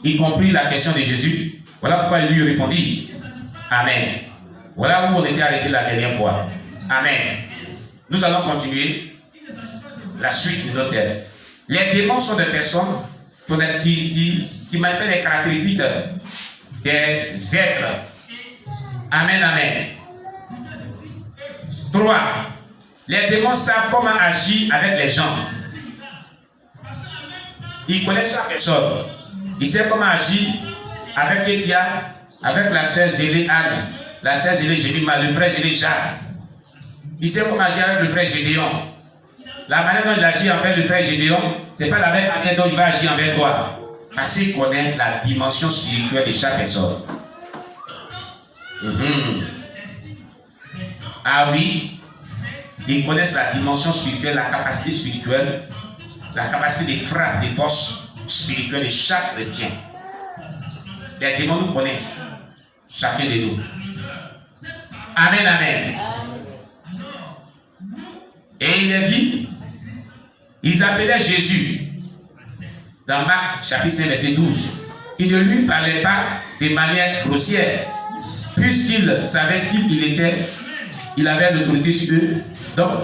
y compris la question de Jésus. Voilà pourquoi il lui répondit. Amen. Voilà où on était arrêté la dernière fois. Amen. Nous allons continuer la suite de notre thème. Les démons sont des personnes qui manifestent les caractéristiques des êtres. Amen, amen. 3. Les démons savent comment agir avec les gens. Ils connaissent chaque personne. Ils savent comment agir avec Kétia, avec la sœur Zélé Anne, la sœur Zélé Jédima, le frère Zélé Jacques. Ils savent comment agir avec le frère Gédéon. La manière dont il agit envers le frère Gédéon, ce n'est pas la même manière dont il va agir envers toi. Parce qu'il connaît la dimension spirituelle de chaque personne. Ah oui, ils connaissent la dimension spirituelle, la capacité spirituelle, la capacité de frappe, de force spirituelle de chaque chrétien. Les démons nous connaissent, chacun de nous. Amen, amen. Et il a dit, ils appelaient Jésus, dans Marc chapitre 5, verset 12. Ils ne lui parlaient pas de manière grossière, puisqu'ils savaient qui il était, il avait l'autorité sur eux. Donc,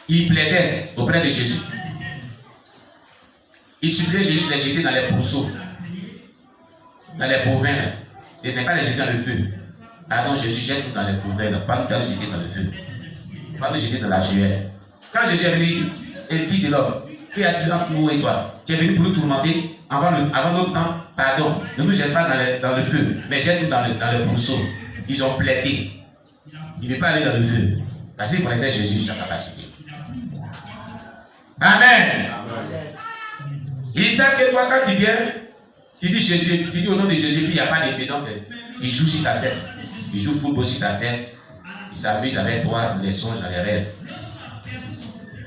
ils plaidaient auprès de Jésus. Ils suppliaient Jésus de les jeter dans les pourceaux, dans les bovins, et ne pas les jeter dans le feu. Pardon, Jésus jette dans les bovins, pas nous jeter dans le feu, pas nous jeter dans la juelle. Quand Jésus est venu, il dit de l'homme, qui a-t-il entre nous et toi? Tu es venu pour nous tourmenter avant notre temps. Pardon, ne nous jette pas dans le feu, mais jette-nous dans le pourceau. Ils ont plaidé. Il ne veut pas aller dans le feu, parce qu'ils connaissaient Jésus, sa capacité. Amen. Ils savent que toi, quand tu viens, tu dis Jésus, tu dis au nom de Jésus, puis il n'y a pas d'effet. Donc, il joue sur ta tête. Il joue football sur ta tête. Il s'amuse avec toi dans les songes, dans les rêves.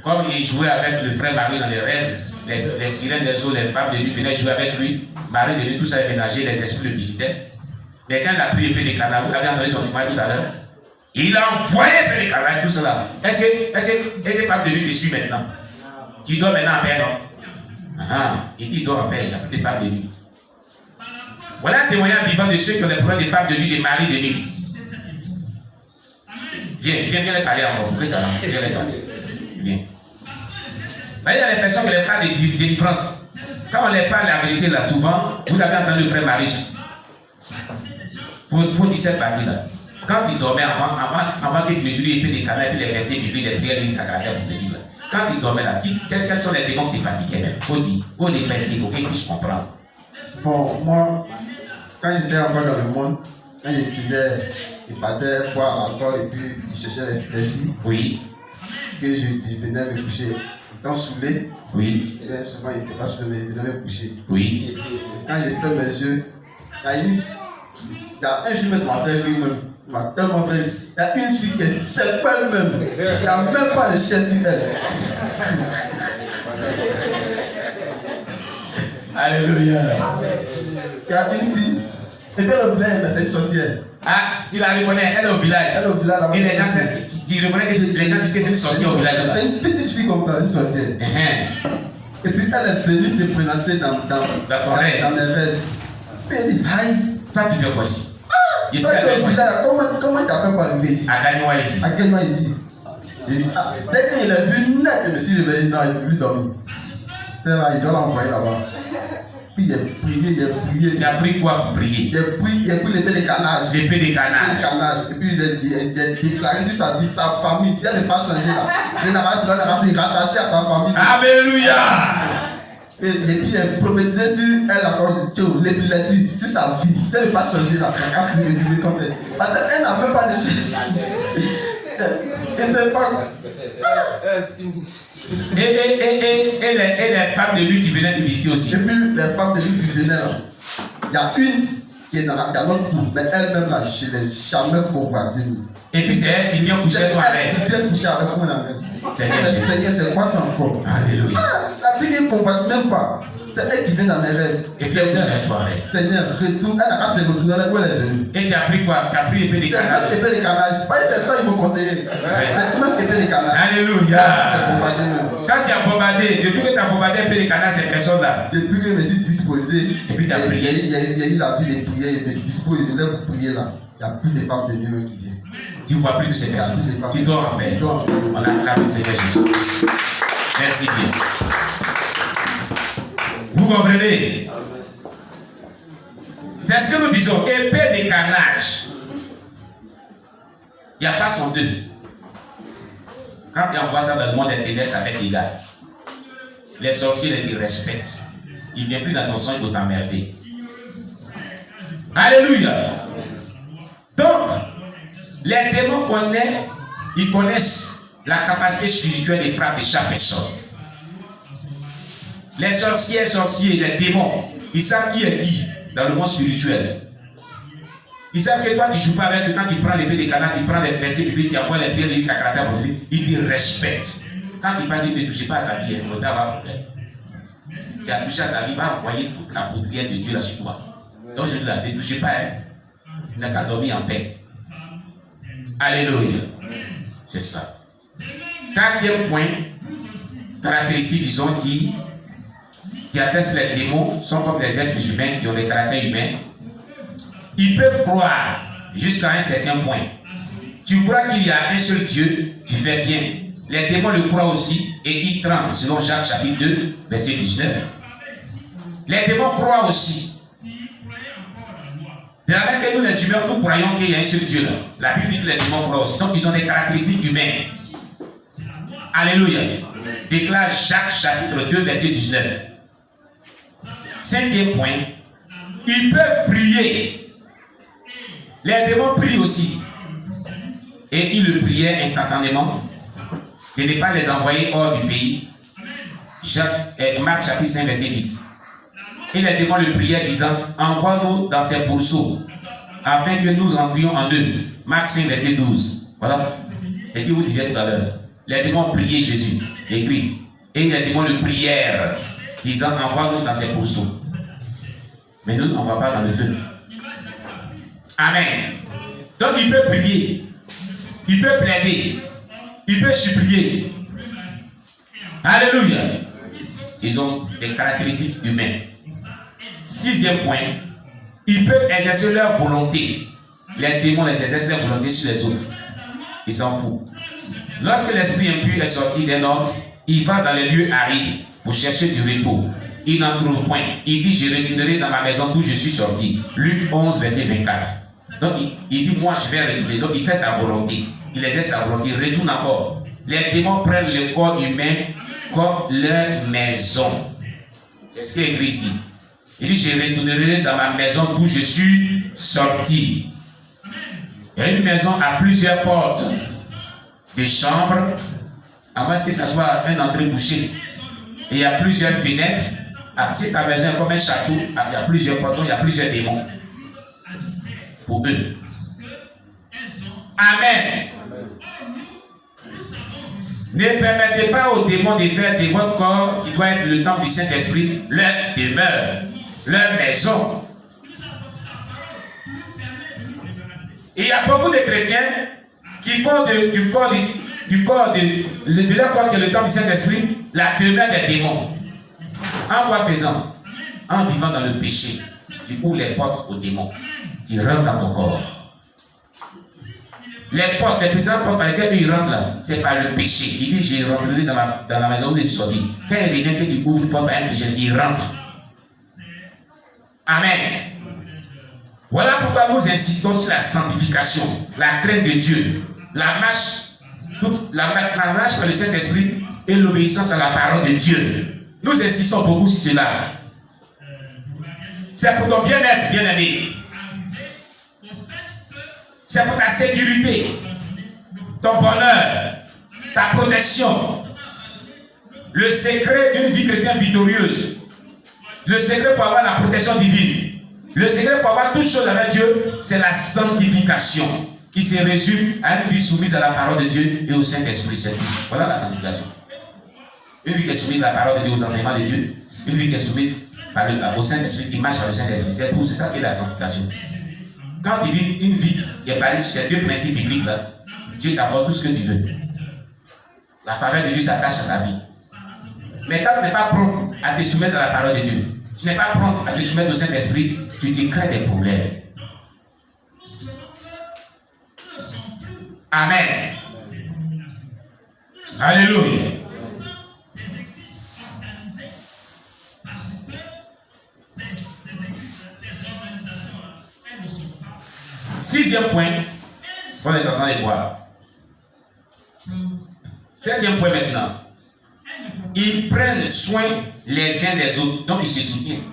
Comme il jouait avec le frère Marie dans les rêves, les sirènes des eaux, les femmes de nuit venaient jouer avec lui. Marie de nuit, tout ça avait ménagé, les esprits le visitaient. Mais quand il a pris l'épée des canards, vous avez entendu son témoignage tout à l'heure. Il a envoyé l'épée des canards, tout cela. Est-ce que femmes de nuit te suivent maintenant? Tu dois maintenant en paix, non? Il dit, il doit en paix, il n'y a plus de femmes de nuit. Voilà un témoignage vivant de ceux qui ont des problèmes des femmes de nuit, des maris de nuit. Viens les parler encore. Viens les parler. Viens. Il y a les personnes qui les parlent de délivrance. Quand on les parle la vérité là, souvent, vous avez entendu le frère Marie. Faut dire cette partie-là. Quand il dormait avant qu'il étudie l'épée des canards, puis les versets bibliques, les prières, les caractères prophétiques là. Quand il dormait là, quels sont les démons qui te fatiguaient même? Faut dire, faut les péter pour qu'ils puissent comprendre. Bon, moi, quand j'étais encore dans le monde, quand il battait boire encore et puis il cherchait les filles. Oui. Que je venais me coucher. Étant saoulé. Oui. Et bien souvent il n'était pas saoulé, il venait me coucher. Oui. Et quand j'ai fait mes yeux, il y a un film qui m'a fait lui-même. Il m'a tellement fait. Il y a une fille qui est seule elle-même. Il n'y a même pas de chaise sur elle. Alléluia. Il y a une fille. Et bien le village, c'est une sorcière. Ah, tu la reconnais, elle est au village. Elle est au village là-bas. Et les gens, tu reconnais que les gens disent que c'est une sorcière au village là-bas. C'est une petite fille comme ça, une sorcière. Et puis elle est venue se présenter dans mes rêves. Puis elle dit, aïe. Toi, tu fais quoi ici? Je suis au village, comment tu as fait pour arriver ici? À Gagne-moi ici. À Gagne-moi ici. Dès qu'il est venu net, je me suis réveillé, non, il ne peut plus dormir. C'est là, il doit l'envoyer là-bas. Puis il a prié. Il a pris quoi pour prier? Il a pris l'épée de canage. L'épée de canage. Et puis il a déclaré sur sa vie, sa famille. Si elle n'est pas changée là, généralement, c'est rattaché à sa famille. Alléluia! Et puis il a prophétisé sur elle encore, l'épilepsie, sur sa vie. Si elle n'est pas changée là, ça va se réduire comme elle. Parce qu'elle n'a même pas de chute. Et c'est pas. Et les femmes de lui qui venaient te visiter aussi. Et puis les femmes de lui qui venaient là, il y a une qui est dans notre groupe, mais elle-même là, je ne l'ai jamais combattue. Et puis c'est elle qui vient coucher toi avec. Elle vient coucher avec moi avec. C'est quoi ça encore? Alléluia. La fille qui ne combat même pas. C'est elle qui vient dans mes rêves. Et puis elle est toi rêve. Seigneur, retourne. Elle n'a pas se retourner là où elle est venue. Et tu as pris quoi? Tu as pris épée de canage. Épée de canage. Pas c'est ça, ils m'ont conseillé. C'est même épée de canage. Alléluia. Quand tu as bombardé, depuis que tu as bombardé épée de canage, cette personne-là. Depuis que je me suis disposé, et puis tu as prié. Il y a eu la vie de prière, il me dispose, il me lève pour prier là. Il n'y a plus de femmes de Dieu qui viennent. Tu ne vois plus de ces personnes. Tu dors en paix. On acclame le Seigneur Jésus. Merci bien. Vous comprenez? C'est ce que nous disons. Épée de canage. Il n'y a pas son deux. Quand tu envoies ça dans le monde des ténèbres, ça fait égal. Les sorciers les respectent. Il ne vient plus dans ton sang, il faut t'emmerder. Alléluia. Donc, les démons ils connaissent la capacité spirituelle et frappe de chaque personne. Les sorciers, les démons, ils savent qui est qui dans le monde spirituel. Ils savent que toi, tu ne joues pas avec eux. Quand tu prends l'épée des canards, tu prends des versets, puis tu envoies les pierres, ils te respectent. Quand il passe, il ne touche pas à sa vie, il va avoir problème. Tu as touché à sa vie, il va envoyer toute la poudrière de Dieu là sur toi. Donc je dis là, ne touchez pas, il n'a qu'à dormir en paix. Alléluia. C'est ça. Quatrième point, caractéristique, disons, qui atteste les démons sont comme des êtres humains qui ont des caractères humains. Ils peuvent croire jusqu'à un certain point. Tu crois qu'il y a un seul Dieu, tu fais bien. Les démons le croient aussi et ils tremblent, selon Jacques chapitre 2, verset 19. Les démons croient aussi. De la même que nous les humains, nous croyons qu'il y a un seul Dieu là. La Bible dit que les démons croient aussi. Donc ils ont des caractéristiques humaines. Alléluia. Déclare Jacques chapitre 2, verset 19. Cinquième point, ils peuvent prier. Les démons prient aussi. Et ils le priaient instantanément. De ne pas les envoyer hors du pays. Marc chapitre 5, verset 10. Et les démons le priaient disant, envoie-nous dans ces pourceaux, afin que nous entrions en eux. Marc 5, verset 12. Voilà. C'est ce que vous disiez tout à l'heure. Les démons priaient Jésus, écrit. Et les démons le prièrent, disant, envoie-nous dans ces pourceaux. Mais nous, on ne va pas dans le feu. Amen. Donc il peut prier. Il peut plaider. Il peut supplier. Alléluia. Ils ont des caractéristiques humaines. Sixième point, ils peuvent exercer leur volonté. Les démons les exercent leur volonté sur les autres. Ils s'en foutent. Lorsque l'esprit impur est sorti d'un homme, il va dans les lieux arides pour chercher du repos. Il n'en trouve point. Il dit, je retournerai dans ma maison d'où je suis sorti. Luc 11, verset 24. Donc il dit, moi je vais retourner. Donc il fait sa volonté. Il exerce sa volonté. Il retourne encore. Les démons prennent le corps humain comme leur maison. C'est ce qui est écrit ici. Il dit, je retournerai dans ma maison d'où je suis sorti. Il y a une maison à plusieurs portes, des chambres, à moins que ce soit un entrée bouchée. Et il y a plusieurs fenêtres. Ah, si ta maison est comme un château, il y a plusieurs portes, il y a plusieurs démons. Pour eux. Amen. Ne permettez pas aux démons de faire de votre corps, qui doit être le temple du Saint-Esprit, leur demeure, leur maison. Et il y a beaucoup de chrétiens qui font de leur corps qui est le temple du Saint-Esprit, la demeure des démons. En quoi faisant? En vivant dans le péché, tu ouvres les portes aux démons qui rentrent dans ton corps. Les portes, les puissantes portes par lesquelles ils rentrent là, c'est par le péché. Il dit, j'ai rentré dans la maison où je suis sorti. Quand il revient que tu ouvres une porte par un péché, il rentre. Amen. Voilà pourquoi nous insistons sur la sanctification, la crainte de Dieu, la marche par le Saint-Esprit et l'obéissance à la parole de Dieu. Nous insistons beaucoup sur cela. C'est pour ton bien-être, bien-aimé. C'est pour ta sécurité, ton bonheur, ta protection. Le secret d'une vie chrétienne victorieuse. Le secret pour avoir la protection divine. Le secret pour avoir toute chose avec Dieu, c'est la sanctification qui se résume à une vie soumise à la parole de Dieu et au Saint-Esprit. Voilà la sanctification. Une vie qui est soumise à la parole de Dieu, aux enseignements de Dieu. Une vie qui est soumise au Saint-Esprit, il marche par le Saint-Esprit. C'est ça qui est la sanctification. Quand tu vis une vie qui est basée sur ces deux principes bibliques là, Dieu t'apporte tout ce que tu veux. La faveur de Dieu s'attache à ta vie. Mais quand tu n'es pas prompt à te soumettre à la parole de Dieu, tu n'es pas prompt à te soumettre au Saint-Esprit, tu te crées des problèmes. Amen. Alléluia. Sixième point, on est en train de voir. Septième point maintenant. Ils prennent soin les uns des autres, donc ils se soutiennent.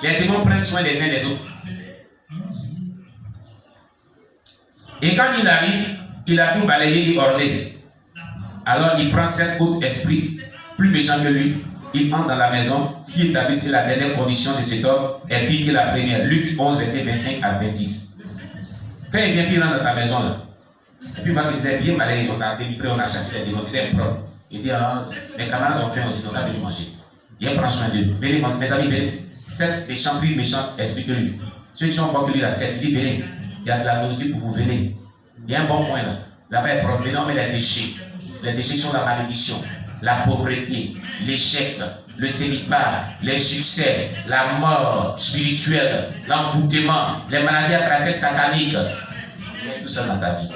Les démons prennent soin les uns des autres. Et quand il arrive, il a tout balayé et orné. Alors il prend 7 autres esprits plus méchants que lui. Il entre dans la maison, s'il établit que la dernière condition de cet homme est pire que la première. Luc 11, verset 25 à 26. Quand il vient, il rentre dans ta maison là. Et puis il va te dire, bien balayé, on a délivré, on a chassé les démons, il est propre. Il dit, ah, mes camarades ont faim aussi, donc on a venu manger. Viens prendre soin d'eux. Venez, mes amis, venez. 7 méchants, plus méchants esprits que lui. Ceux qui sont forts que lui, là, 7, il dit, venez. Il y a de la nourriture pour vous, venez. Il y a un bon point là. Là-bas, il propre. Venez, on met les déchets. Les déchets sont la malédiction, la pauvreté, l'échec, le célibat, les succès, la mort spirituelle, l'envoûtement, les maladies à caractère satanique. Il y a tout ça dans ta vie.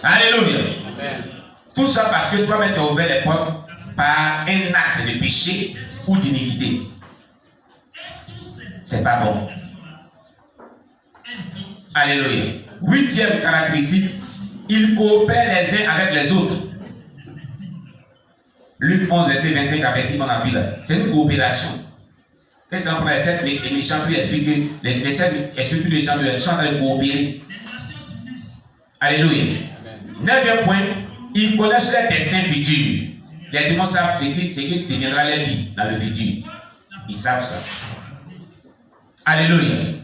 Alléluia. Amen. Tout ça parce que toi-même tu as ouvert les portes par un acte de péché ou d'iniquité. C'est pas bon. Alléluia. Huitième caractéristique, ils coopèrent les uns avec les autres. Luc 11, verset 25 à 26, on a vu là. C'est une coopération. Qu'est-ce qu'on prend les méchants plus expliqués, les méchants expliquent plus les gens sont en train de coopérer. Alléluia. Neuvième point, ils connaissent leur destin futur. Les démons savent ce qui deviendra leur vie dans le futur. Ils savent ça. Alléluia.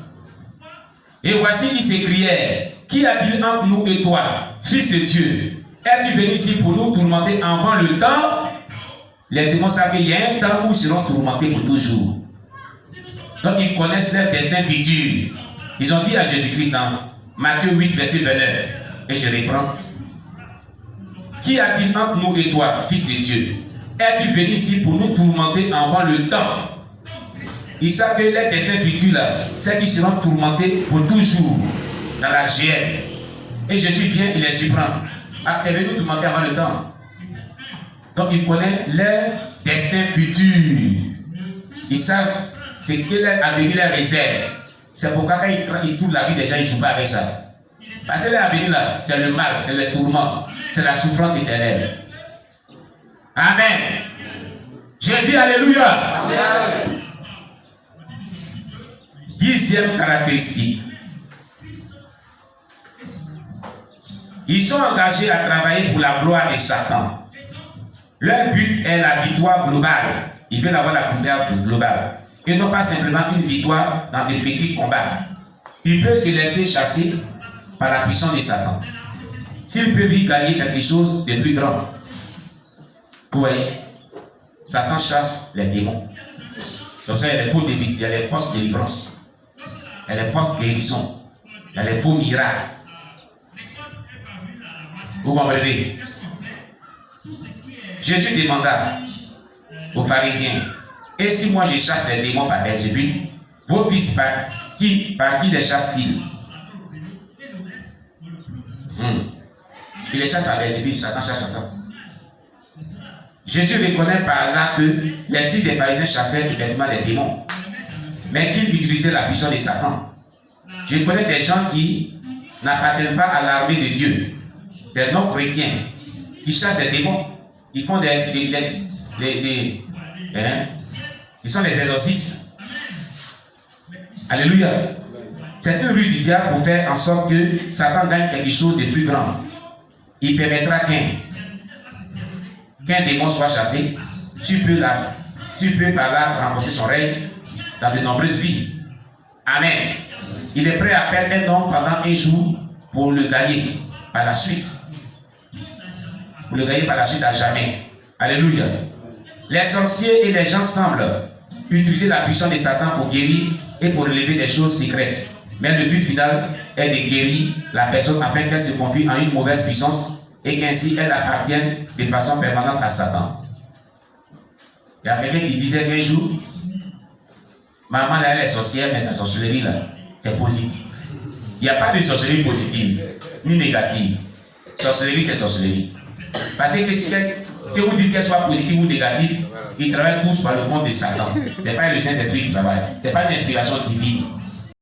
Et voici ils s'écrièrent, qui a-t-il entre nous et toi, fils de Dieu? Es-tu venu ici pour nous tourmenter avant le temps? Les démons savent qu'il y a un temps où ils seront tourmentés pour toujours. Donc ils connaissent leur destin futur. Ils ont dit à Jésus-Christ dans Matthieu 8, verset 29. Et je reprends. Qui a-t-il entre nous et toi, fils de Dieu? Es-tu venu ici pour nous tourmenter avant le temps? Ils savent que leur destin futur là, c'est qu'ils seront tourmentés pour toujours dans la géhenne. Et Jésus vient, il les surprend. Ah, tu es venu tourmenter avant le temps. Donc ils connaissent leur destin futur. Ils savent ce que leur avenir leur réserve. C'est pourquoi quand ils trouvent la vie des gens, ils ne jouent pas avec ça. Parce que leur avenir là, c'est le mal, c'est le tourment, c'est la souffrance éternelle. Amen. J'ai dit alléluia. Amen. Dixième caractéristique. Ils sont engagés à travailler pour la gloire de Satan. Leur but est la victoire globale. Ils veulent avoir la victoire globale. Et non pas simplement une victoire dans des petits combats. Ils peuvent se laisser chasser par la puissance de Satan. S'ils peuvent y gagner quelque chose de plus grand. Vous voyez, Satan chasse les démons. Comme ça, il y a les faux défis, il y a les fausses délivrances. Il y a les fausses guérisons. Il y a les faux miracles. Vous comprenez? Jésus demanda aux pharisiens, et si moi je chasse les démons par Belzébul, vos fils par qui les chassent-ils? Il les chasse par Belzébul, Satan chasse Satan. Jésus reconnaît par là que les fils des pharisiens chassaient effectivement les démons, mais qu'ils utilisaient la puissance de Satan. Je connais des gens qui n'appartiennent pas à l'armée de Dieu, des non-chrétiens, qui chassent des démons, qui font qui sont les exorcistes. Alléluia. C'est une ruse du diable pour faire en sorte que Satan gagne quelque chose de plus grand. Il permettra qu'un démon soit chassé. Tu peux par là renforcer son règne dans de nombreuses vies. Amen. Il est prêt à perdre un homme pendant un jour pour le gagner par la suite. Pour le gagner par la suite à jamais. Alléluia. Les sorciers et les gens semblent utiliser la puissance de Satan pour guérir et pour relever des choses secrètes. Mais le but final est de guérir la personne afin qu'elle se confie en une mauvaise puissance et qu'ainsi elle appartienne de façon permanente à Satan. Il y a quelqu'un qui disait qu'un jour, maman elle est sorcière, mais sa sorcellerie là, c'est positif. Il n'y a pas de sorcellerie positive ni négative. Sorcellerie, c'est sorcellerie. Parce que vous dites qu'elle soit positive ou négative, ils travaillent tous par le compte de Satan. Ce n'est pas le Saint-Esprit qui travaille. Ce n'est pas une inspiration divine.